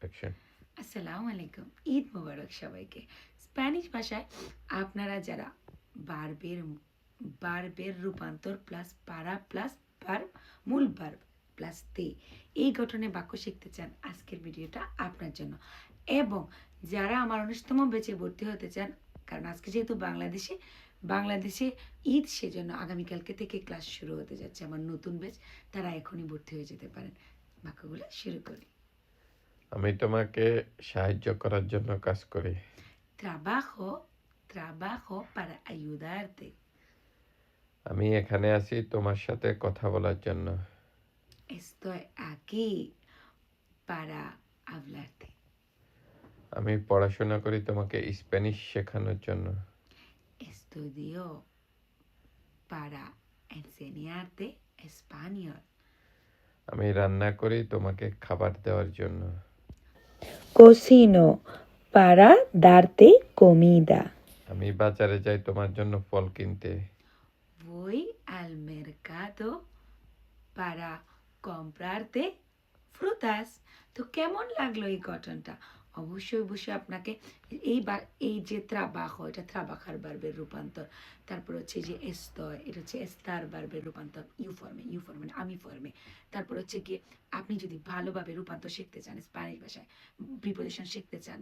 Action. আসসালামু আলাইকুম, ঈদ মোবারক সবাইকে। স্প্যানিশ ভাষায় আপনারা যারা বার্বের বার্বের রূপান্তর প্লাস পারা প্লাস ভার্ব, মূল ভার্ব প্লাস তে, এই গঠনে বাক্য শিখতে চান, আজকের ভিডিওটা আপনার জন্য। এবং যারা আমার 19তম ব্যাচে ভর্তি হতে চান, কারণ আজকে যেহেতু বাংলাদেশে ঈদ, সেজন্য আগামীকালকে থেকে ক্লাস শুরু হতে যাচ্ছে আমার নতুন ব্যাচ, তারা এখনই ভর্তি হয়ে যেতে পারেন। বাক্যগুলো শুরু করি। আমি তোমাকে সাহায্য করার জন্য কাজ করি। Trabajo para ayudarte. আমি এখানে আছি তোমার সাথে কথা বলার জন্য। Estoy aquí para hablarte. আমি পড়াশোনা করি তোমাকে স্প্যানিশ শেখানোর জন্য। Estudio para enseñarte español. আমি রান্না করি তোমাকে খাবার দেওয়ার জন্য। Cocino para darte comida. আমি বাজারে যাই তোমার জন্য ফল কিনতে। Voy al mercado para comprarte frutas. তো কেমন লাগলো এই গঠনটা? অবশ্যই আপনাকে এই যে ত্রাবাহ, এটা ত্রাবাখার বার্বের রূপান্তর। তারপর হচ্ছে যে এস্তয়, এটা হচ্ছে এস্তার বার্বের রূপান্তর ইউ ফর্মে মানে আমি ফর্মে। তারপর হচ্ছে গিয়ে আপনি যদি ভালোভাবে রূপান্তর শিখতে চান, স্প্যানিশ ভাষায় প্রিপোজিশন শিখতে চান,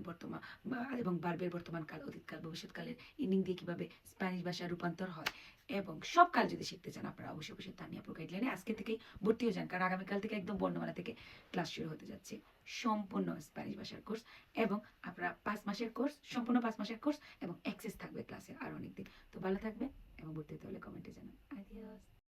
এবং বার্বের বর্তমান কাল, অতীতকাল, ভবিষ্যৎকালের ইনিং দিয়ে কীভাবে স্প্যানিশ ভাষায় রূপান্তর হয়, এবং সব কাল যদি শিখতে চান, আপনারা অবশ্যই তানিয়া প্রো গাইডলাইনে আজকে থেকেই ভর্তি হয়ে যান, কারণ আগামীকাল থেকে একদম বর্ণমালা থেকে ক্লাস শুরু হতে যাচ্ছে। সম্পূর্ণ স্প্যানিশ ভাষার কোর্স, এবং আপনারা 5 মাসের কোর্স, সম্পূর্ণ 5 মাসের কোর্স, এবং অ্যাক্সেস থাকবে ক্লাসের আর অনেক দিন। তো ভালো থাকবেন, এবং ভর্তি হতে হলে কমেন্টে জানান। আদিয়াস।